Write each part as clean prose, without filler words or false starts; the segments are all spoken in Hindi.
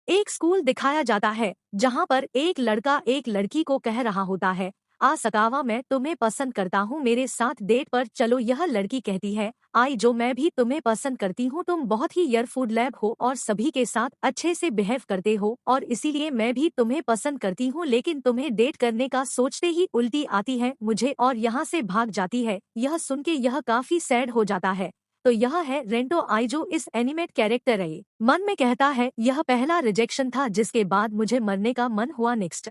एक स्कूल दिखाया जाता है जहाँ पर एक लड़का एक लड़की को कह रहा होता है, आ सकावा मैं तुम्हें पसंद करता हूँ, मेरे साथ डेट पर चलो। यह लड़की कहती है, आई जो मैं भी तुम्हें पसंद करती हूँ, तुम बहुत ही ईयरफुल लैब हो और सभी के साथ अच्छे से बिहेव करते हो और इसीलिए मैं भी तुम्हें पसंद करती हूँ, लेकिन तुम्हें डेट करने का सोचते ही उल्टी आती है मुझे और यहाँ से भाग जाती है। यह सुन के यह काफी सैड हो जाता है। तो यह है रेंटो आई जो इस एनिमेट कैरेक्टर है। मन में कहता है यह पहला रिजेक्शन था जिसके बाद मुझे मरने का मन हुआ। नेक्स्ट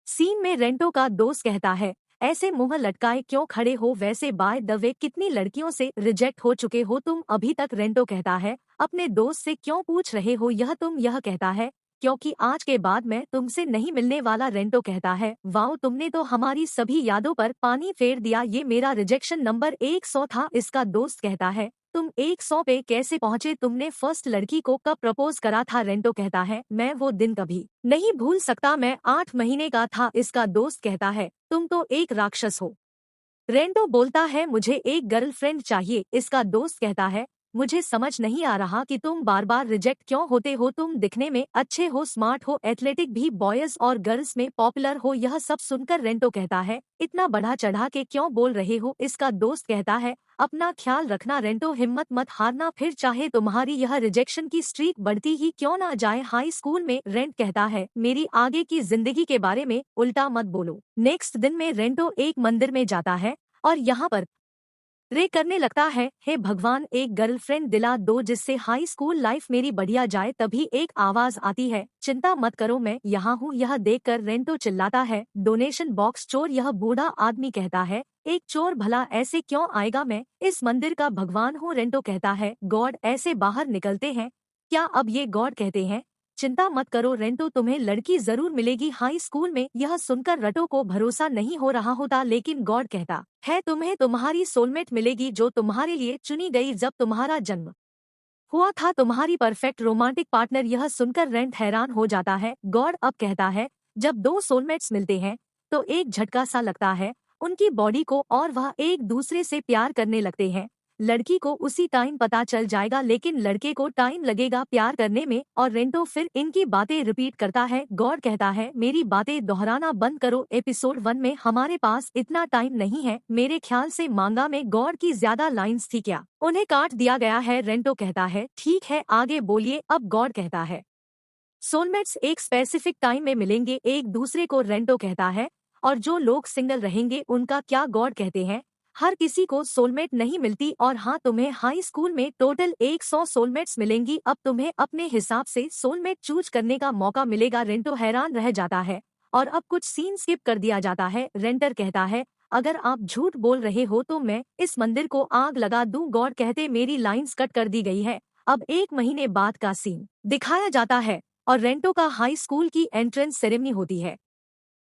सीन में रेंटो का दोस्त कहता है, ऐसे मुंह लटकाए क्यों खड़े हो, वैसे बाय द वे कितनी लड़कियों से रिजेक्ट हो चुके हो तुम अभी तक। रेंटो कहता है, अपने दोस्त से क्यों पूछ रहे हो यह तुम। यह कहता है, क्योंकि आज के बाद मैं तुमसे नहीं मिलने वाला। रेंटो कहता है, वाओ तुमने तो हमारी सभी यादों पर पानी फेर दिया, ये मेरा रिजेक्शन नंबर 100 था। इसका दोस्त कहता है, तुम 100 पे कैसे पहुँचे, तुमने फर्स्ट लड़की को कब प्रपोज करा था। रेंटो कहता है, मैं वो दिन कभी नहीं भूल सकता, मैं 8 महीने का था। इसका दोस्त कहता है, तुम तो एक राक्षस हो। रेंटो बोलता है, मुझे एक गर्लफ्रेंड चाहिए। इसका दोस्त कहता है, मुझे समझ नहीं आ रहा कि तुम बार बार रिजेक्ट क्यों होते हो, तुम दिखने में अच्छे हो, स्मार्ट हो, एथलेटिक भी, बॉयज और गर्ल्स में पॉपुलर हो। यह सब सुनकर रेंटो कहता है, इतना बढ़ा चढ़ा के क्यों बोल रहे हो। इसका दोस्त कहता है, अपना ख्याल रखना रेंटो, हिम्मत मत हारना, फिर चाहे तुम्हारी यह रिजेक्शन की स्ट्रीक बढ़ती ही क्यों ना जाए। हाई स्कूल में रेंट कहता है, मेरी आगे की जिंदगी के बारे में उल्टा मत बोलो। नेक्स्ट दिन में रेंटो एक मंदिर में जाता है और यहाँ पर रे करने लगता है, हे भगवान एक गर्लफ्रेंड दिला दो जिससे हाई स्कूल लाइफ मेरी बढ़िया जाए। तभी एक आवाज आती है, चिंता मत करो मैं यहाँ हूँ। यह देखकर रेंटो चिल्लाता है, डोनेशन बॉक्स चोर। यह बूढ़ा आदमी कहता है, एक चोर भला ऐसे क्यों आएगा, मैं इस मंदिर का भगवान हूँ। रेंटो कहता है, गॉड ऐसे बाहर निकलते हैं क्या। अब ये गॉड कहते हैं, चिंता मत करो रेंटो तुम्हें लड़की जरूर मिलेगी हाई स्कूल में। यह सुनकर रटो को भरोसा नहीं हो रहा होता, लेकिन गॉड कहता है, तुम्हें तुम्हारी सोलमेट मिलेगी जो तुम्हारे लिए चुनी गई जब तुम्हारा जन्म हुआ था, तुम्हारी परफेक्ट रोमांटिक पार्टनर। यह सुनकर रेंट हैरान हो जाता है। गॉड अब कहता है, जब दो सोलमेट्स मिलते हैं तो एक झटका सा लगता है उनकी बॉडी को और वह एक दूसरे से प्यार करने लगते हैं। लड़की को उसी टाइम पता चल जाएगा लेकिन लड़के को टाइम लगेगा प्यार करने में और रेंटो फिर इनकी बातें रिपीट करता है। गॉड कहता है, मेरी बातें दोहराना बंद करो, एपिसोड 1 में हमारे पास इतना टाइम नहीं है। मेरे ख्याल से मांगा में गॉड की ज्यादा लाइंस थी क्या, उन्हें काट दिया गया है। रेंटो कहता है, ठीक है आगे बोलिए। अब गॉड कहता है, सोलमेट्स एक स्पेसिफिक टाइम में मिलेंगे एक दूसरे को। रेंटो कहता है, और जो लोग सिंगल रहेंगे उनका क्या। गॉड कहते हैं, हर किसी को सोलमेट नहीं मिलती और हाँ तुम्हें हाई स्कूल में टोटल 100 सोलमेट्स मिलेंगी। अब तुम्हें अपने हिसाब से सोलमेट चूज करने का मौका मिलेगा। रेंटो हैरान रह जाता है और अब कुछ सीन स्किप कर दिया जाता है। रेंटर कहता है, अगर आप झूठ बोल रहे हो तो मैं इस मंदिर को आग लगा दूं। गॉड कहते, मेरी लाइंस कट कर दी गई है। अब 1 महीने बाद का सीन दिखाया जाता है और रेंटो का हाई स्कूल की एंट्रेंस सेरेमनी होती है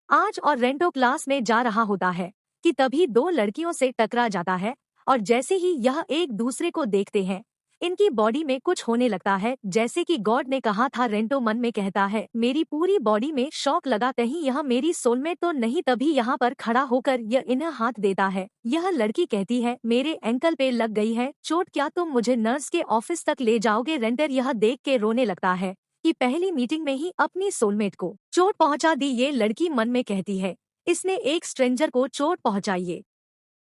आज और रेंटो क्लास में जा रहा होता है कि तभी 2 लड़कियों से टकरा जाता है और जैसे ही यह एक दूसरे को देखते हैं इनकी बॉडी में कुछ होने लगता है जैसे कि गॉड ने कहा था। रेंटो मन में कहता है, मेरी पूरी बॉडी में शॉक लगा, कहीं यह मेरी सोलमेट तो नहीं। तभी यहाँ पर खड़ा होकर यह इन्हें हाथ देता है। यह लड़की कहती है, मेरे एंकल पे लग गई है चोट, क्या तुम मुझे नर्स के ऑफिस तक ले जाओगे। रेंटर यह देख के रोने लगता है कि पहली मीटिंग में ही अपनी सोलमेट को चोट पहुंचा दी। ये लड़की मन में कहती है, इसने एक स्ट्रेंजर को चोट पहुंचाई है,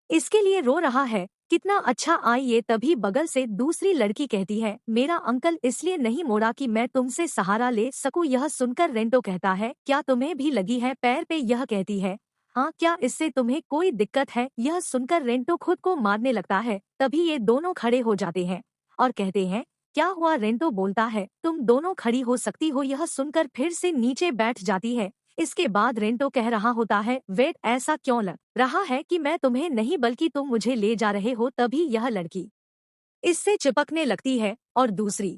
इसके लिए रो रहा है, कितना अच्छा आई ये। तभी बगल से दूसरी लड़की कहती है, मेरा अंकल इसलिए नहीं मोड़ा कि मैं तुमसे सहारा ले सकूं। यह सुनकर रेंटो कहता है, क्या तुम्हें भी लगी है पैर पे। यह कहती है, हाँ, क्या इससे तुम्हें कोई दिक्कत है। यह सुनकर रेंटो खुद को मारने लगता है। तभी ये दोनों खड़े हो जाते हैं और कहते हैं, क्या हुआ। रेंटो बोलता है, तुम दोनों खड़ी हो सकती हो। यह सुनकर फिर से नीचे बैठ जाती है। इसके बाद रेंटो कह रहा होता है, वेट ऐसा क्यों लग रहा है कि मैं तुम्हें नहीं बल्कि तुम मुझे ले जा रहे हो। तभी यह लड़की इससे चिपकने लगती है और दूसरी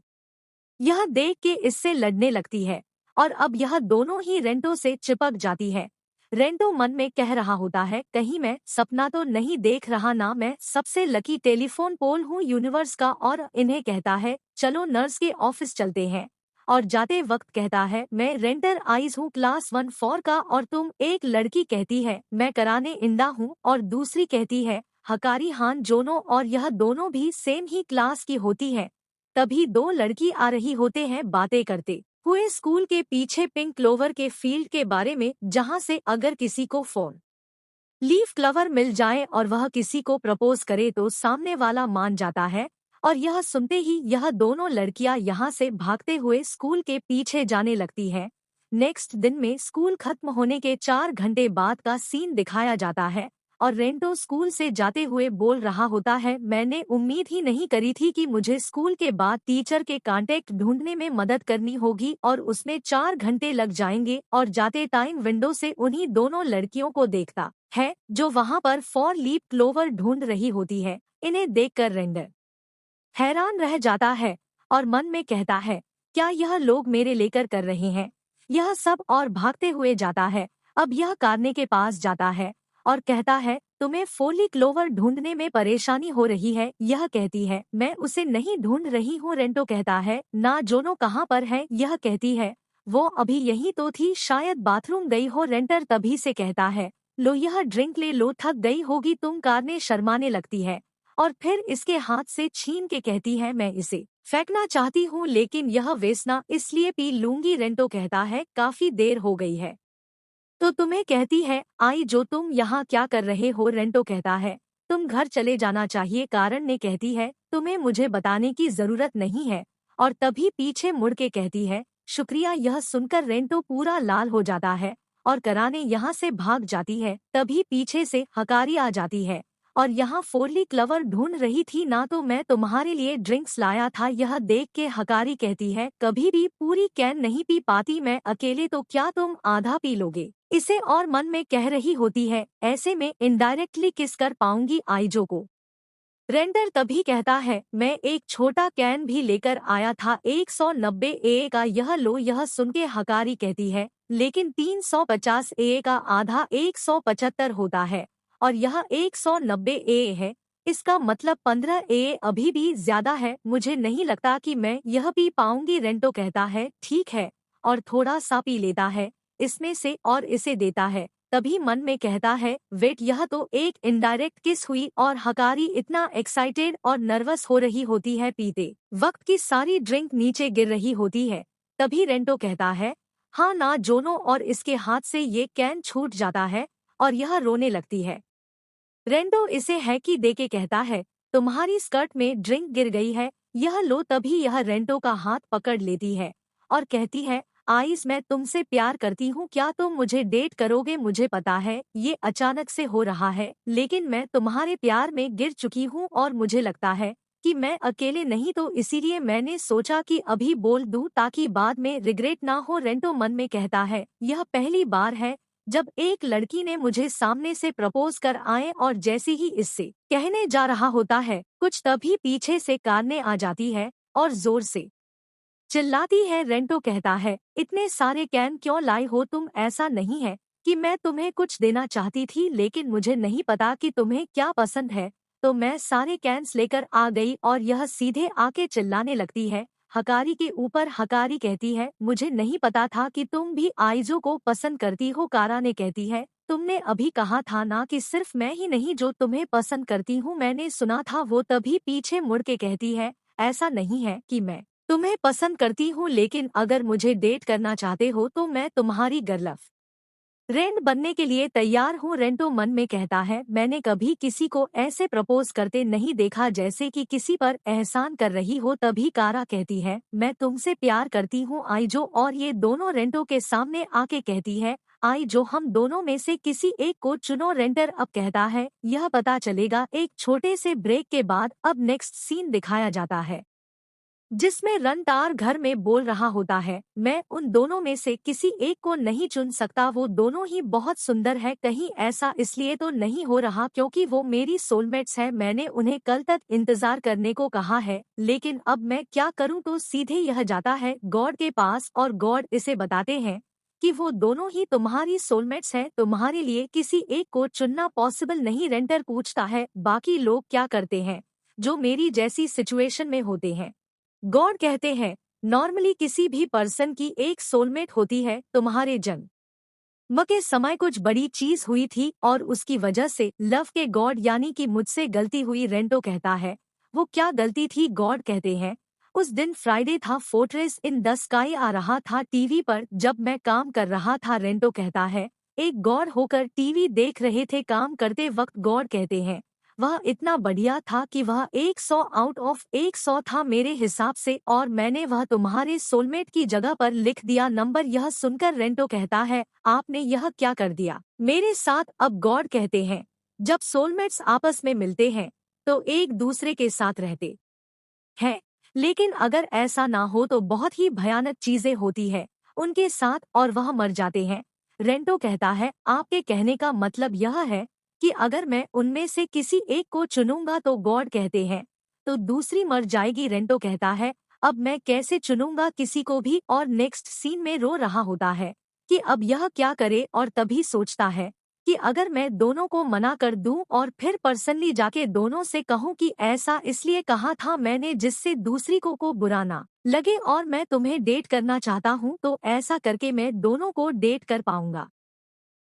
यह देख के इससे लड़ने लगती है और अब यह दोनों ही रेंटो से चिपक जाती है। रेंटो मन में कह रहा होता है, कहीं मैं सपना तो नहीं देख रहा ना, मैं सबसे लकी टेलीफोन पोल हूँ यूनिवर्स का। और इन्हें कहता है, चलो नर्स के ऑफिस चलते हैं। और जाते वक्त कहता है, मैं रेंटर आइज हूँ क्लास 1-4 का और तुम। एक लड़की कहती है, मैं कराने इंदा हूँ और दूसरी कहती है, हकारी हान जोनो। और यह दोनों भी सेम ही क्लास की होती है। तभी 2 लड़की आ रही होते हैं बातें करते हुए स्कूल के पीछे पिंक क्लोवर के फील्ड के बारे में, जहां से अगर किसी को फोन लीफ क्लवर मिल जाए और वह किसी को प्रपोज करे तो सामने वाला मान जाता है। और यह सुनते ही यह दोनों लड़कियां यहाँ से भागते हुए स्कूल के पीछे जाने लगती हैं। नेक्स्ट दिन में स्कूल खत्म होने के 4 घंटे बाद का सीन दिखाया जाता है और रेंटो स्कूल से जाते हुए बोल रहा होता है, मैंने उम्मीद ही नहीं करी थी कि मुझे स्कूल के बाद टीचर के कांटेक्ट ढूंढने में मदद करनी होगी और उसमें 4 घंटे लग जाएंगे। और जाते टाइम विंडो से उन्हीं दोनों लड़कियों को देखता है जो वहां पर फॉर लीफ क्लोवर ढूंढ रही होती है। इन्हें देखकर रेंडर हैरान रह जाता है और मन में कहता है, क्या यह लोग मेरे लेकर कर रहे हैं यह सब, और भागते हुए जाता है। अब यह कारने के पास जाता है और कहता है, तुम्हें फोली क्लोवर ढूंढने में परेशानी हो रही है। यह कहती है, मैं उसे नहीं ढूंढ रही हूँ। रेंटो कहता है, ना जोनो कहाँ पर है। यह कहती है, वो अभी यही तो थी, शायद बाथरूम गई हो। रेंटर तभी से कहता है, लो यह ड्रिंक ले लो, थक गई होगी तुम। कारने शर्माने लगती है और फिर इसके हाथ से छीन के कहती है, मैं इसे फेंकना चाहती हूँ लेकिन यह वेसना इसलिए पी लूंगी। रेंटो कहता है, काफी देर हो गई है तो तुम्हें कहती है, आई जो तुम यहाँ क्या कर रहे हो। रेंटो कहता है, तुम घर चले जाना चाहिए। कारण ने कहती है, तुम्हें मुझे बताने की जरूरत नहीं है। और तभी पीछे मुड़ के कहती है, शुक्रिया। यह सुनकर रेंटो पूरा लाल हो जाता है और कराने यहाँ से भाग जाती है। तभी पीछे से हकारी आ जाती है और यहाँ फोरली क्लवर ढूंढ रही थी ना, तो मैं तुम्हारे लिए ड्रिंक्स लाया था। यह देख के हकारी कहती है, कभी भी पूरी कैन नहीं पी पाती मैं अकेले, तो क्या तुम आधा पी लोगे इसे। और मन में कह रही होती है, ऐसे में इनडायरेक्टली किस कर पाऊंगी आइजो को। रेंडर तभी कहता है, मैं एक छोटा कैन भी लेकर आया था 190 एए का, यह लो। यह सुन के हकारी कहती है, लेकिन 350 एए का आधा 175 होता है और यह 190 एए है। इसका मतलब 15 एए अभी भी ज्यादा है। मुझे नहीं लगता कि मैं यह पी पाऊंगी। रेंटो कहता है, ठीक है, और थोड़ा सा पी लेता है इसमें से और इसे देता है। तभी मन में कहता है, वेट, यह तो एक इनडायरेक्ट किस हुई। और हकारी इतना एक्साइटेड और नर्वस हो रही होती है, पीते वक्त की सारी ड्रिंक नीचे गिर रही होती है। तभी रेंटो कहता है, हाँ ना जोनो, और इसके हाथ से ये कैन छूट जाता है और यह रोने लगती है। रेंडो इसे हैकी देके कहता है, तुम्हारी स्कर्ट में ड्रिंक गिर गई है, यह लो। तभी यह रेंटो का हाथ पकड़ लेती है और कहती है, आइस, मैं तुमसे प्यार करती हूँ, क्या तुम मुझे डेट करोगे। मुझे पता है ये अचानक से हो रहा है, लेकिन मैं तुम्हारे प्यार में गिर चुकी हूँ और मुझे लगता है कि मैं अकेले नहीं, तो इसीलिए मैंने सोचा कि अभी बोल दूं ताकि बाद में रिग्रेट ना हो। रेंटो मन में कहता है, यह पहली बार है जब एक लड़की ने मुझे सामने से प्रपोज कर आए। और जैसे ही इससे कहने जा रहा होता है, कुछ तभी पीछे से कारने आ जाती है और जोर से चिल्लाती है। रेंटो कहता है, इतने सारे कैन क्यों लाई हो तुम। ऐसा नहीं है कि मैं तुम्हें कुछ देना चाहती थी, लेकिन मुझे नहीं पता कि तुम्हें क्या पसंद है, तो मैं सारे कैंस लेकर आ गई। और यह सीधे आके चिल्लाने लगती है हकारी के ऊपर। हकारी कहती है, मुझे नहीं पता था कि तुम भी आइजो को पसंद करती हो। कारा ने कहती है, तुमने अभी कहा था ना कि सिर्फ मैं ही नहीं जो तुम्हें पसंद करती हूँ, मैंने सुना था वो। तभी पीछे मुड़ के कहती है, ऐसा नहीं है कि मैं तुम्हें पसंद करती हूँ, लेकिन अगर मुझे डेट करना चाहते हो तो मैं तुम्हारी गर्लफ्रेंड बनने के लिए तैयार हूँ। रेंटो मन में कहता है, मैंने कभी किसी को ऐसे प्रपोज करते नहीं देखा, जैसे कि किसी पर एहसान कर रही हो। तभी कारा कहती है, मैं तुमसे प्यार करती हूँ आइजो। और ये दोनों रेंटो के सामने आके कहती है, आइजो, हम दोनों में से किसी एक को चुनो। रेंटर अब कहता है, यह पता चलेगा एक छोटे से ब्रेक के बाद। अब नेक्स्ट सीन दिखाया जाता है जिसमें रनतार घर में बोल रहा होता है, मैं उन दोनों में से किसी एक को नहीं चुन सकता, वो दोनों ही बहुत सुंदर है। कहीं ऐसा इसलिए तो नहीं हो रहा क्योंकि वो मेरी सोलमेट्स है। मैंने उन्हें कल तक इंतजार करने को कहा है, लेकिन अब मैं क्या करूं। तो सीधे यह जाता है गॉड के पास और गॉड इसे बताते हैं कि वो दोनों ही तुम्हारी सोलमेट्स हैं, तुम्हारे लिए किसी एक को चुनना पॉसिबल नहीं। रेंटर पूछता है, बाकी लोग क्या करते हैं जो मेरी जैसी सिचुएशन में होते हैं। गॉड कहते हैं, नॉर्मली किसी भी पर्सन की एक सोलमेट होती है। तुम्हारे जन्म के समय कुछ बड़ी चीज हुई थी और उसकी वजह से लव के गॉड यानी कि मुझसे गलती हुई। रेंटो कहता है, वो क्या गलती थी। गॉड कहते हैं, उस दिन फ्राइडे था, फोर्ट्रेस इन द स्काई आ रहा था टीवी पर जब मैं काम कर रहा था। रेंटो कहता है, एक गौर होकर टीवी देख रहे थे। काम करते वक्त गौर कहते हैं, वह इतना बढ़िया था कि वह 100 आउट ऑफ 100 था मेरे हिसाब से, और मैंने वह तुम्हारे सोलमेट की जगह पर लिख दिया नंबर। यह सुनकर रेंटो कहता है, आपने यह क्या कर दिया मेरे साथ। अब गॉड कहते हैं, जब सोलमेट्स आपस में मिलते हैं तो एक दूसरे के साथ रहते हैं, लेकिन अगर ऐसा ना हो तो बहुत ही भयानक चीजें होती है उनके साथ और वह मर जाते हैं। रेंटो कहता है, आपके कहने का मतलब यह है कि अगर मैं उनमें से किसी एक को चुनूंगा तो गॉड कहते हैं तो दूसरी मर जाएगी। रेंटो कहता है, अब मैं कैसे चुनूंगा किसी को भी। और नेक्स्ट सीन में रो रहा होता है कि अब यह क्या करे, और तभी सोचता है कि अगर मैं दोनों को मना कर दूं और फिर पर्सनली जाके दोनों से कहूं कि ऐसा इसलिए कहा था मैंने जिससे दूसरी को बुरा ना लगे, और मैं तुम्हें डेट करना चाहता हूं, तो ऐसा करके मैं दोनों को डेट कर पाऊंगा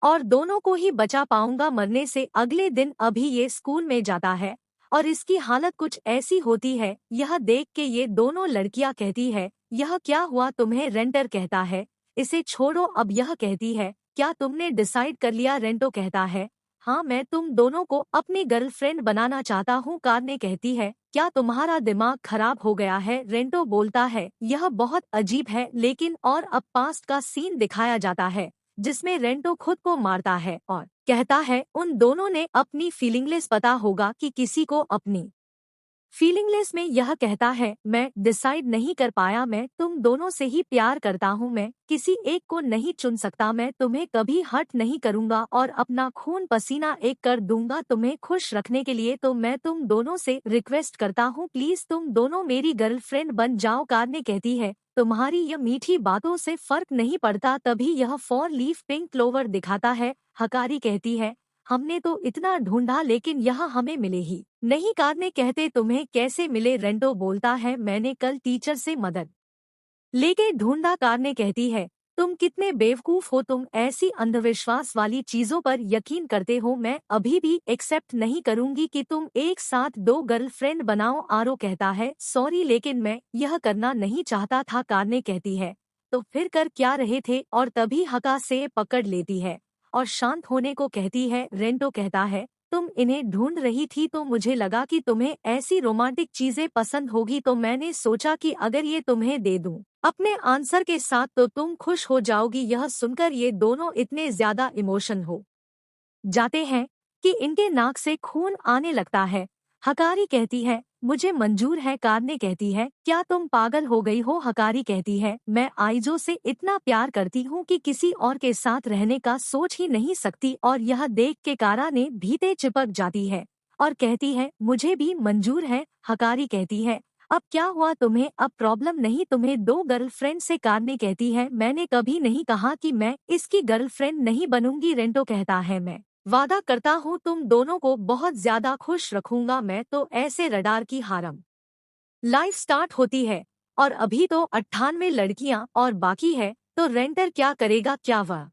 और दोनों को ही बचा पाऊंगा मरने से। अगले दिन अभी ये स्कूल में जाता है और इसकी हालत कुछ ऐसी होती है। यह देख के ये दोनों लड़कियां कहती है, यह क्या हुआ तुम्हें। रेंटर कहता है, इसे छोड़ो। अब यह कहती है, क्या तुमने डिसाइड कर लिया। रेंटो कहता है, हाँ, मैं तुम दोनों को अपनी गर्लफ्रेंड बनाना चाहता हूँ। कारने कहती है, क्या तुम्हारा दिमाग खराब हो गया है। रेंटो बोलता है, यह बहुत अजीब है, लेकिन और अब पास्ट का सीन दिखाया जाता है जिसमें रेंटो खुद को मारता है और कहता है, उन दोनों ने अपनी फीलिंगलेस पता होगा कि किसी को अपनी फीलिंगलेस में यह कहता है, मैं डिसाइड नहीं कर पाया, मैं तुम दोनों से ही प्यार करता हूँ, मैं किसी एक को नहीं चुन सकता, मैं तुम्हें कभी हर्ट नहीं करूँगा और अपना खून पसीना एक कर दूंगा तुम्हें खुश रखने के लिए। तो मैं तुम दोनों से रिक्वेस्ट करता हूँ, प्लीज तुम दोनों मेरी गर्लफ्रेंड बन जाओ। कारने कहती है, तुम्हारी यह मीठी बातों से फर्क नहीं पड़ता। तभी यह 4 लीफ पिंक क्लोवर दिखाता है। हकारी कहती है, हमने तो इतना ढूंढा लेकिन यह हमें मिले ही नहीं। कारने कहते, तुम्हें कैसे मिले। रेंटो बोलता है, मैंने कल टीचर से मदद लेके ढूंढा। कारने कहती है, तुम कितने बेवकूफ हो, तुम ऐसी अंधविश्वास वाली चीजों पर यकीन करते हो। मैं अभी भी एक्सेप्ट नहीं करूंगी कि तुम एक साथ 2 गर्लफ्रेंड बनाओ। आरो कहता है, सॉरी लेकिन मैं यह करना नहीं चाहता था। कारने कहती है, तो फिर कर क्या रहे थे। और तभी हका से पकड़ लेती है और शांत होने को कहती है। रेंटो कहता है, तुम इन्हें ढूंढ रही थी तो मुझे लगा कि तुम्हें ऐसी रोमांटिक चीजें पसंद होगी, तो मैंने सोचा कि अगर ये तुम्हें दे दूं अपने आंसर के साथ तो तुम खुश हो जाओगी। यह सुनकर ये दोनों इतने ज्यादा इमोशन हो जाते हैं कि इनके नाक से खून आने लगता है। हकारी कहती है, मुझे मंजूर है। कारने कहती है, क्या तुम पागल हो गई हो। हकारी कहती है, मैं आइजो से इतना प्यार करती हूँ कि किसी और के साथ रहने का सोच ही नहीं सकती। और यह देख के कारा ने भीते चिपक जाती है और कहती है, मुझे भी मंजूर है। हकारी कहती है, अब क्या हुआ तुम्हें, अब प्रॉब्लम नहीं तुम्हें 2 गर्लफ्रेंड से। कारने कहती है, मैंने कभी नहीं कहा कि मैं इसकी गर्लफ्रेंड नहीं बनूंगी। रेंटो कहता है, मैं वादा करता हूँ तुम दोनों को बहुत ज्यादा खुश रखूंगा मैं। तो ऐसे रडार की हारम लाइफ स्टार्ट होती है और अभी तो 98 लड़कियां और बाकी है। तो रेंटर क्या करेगा, क्या वह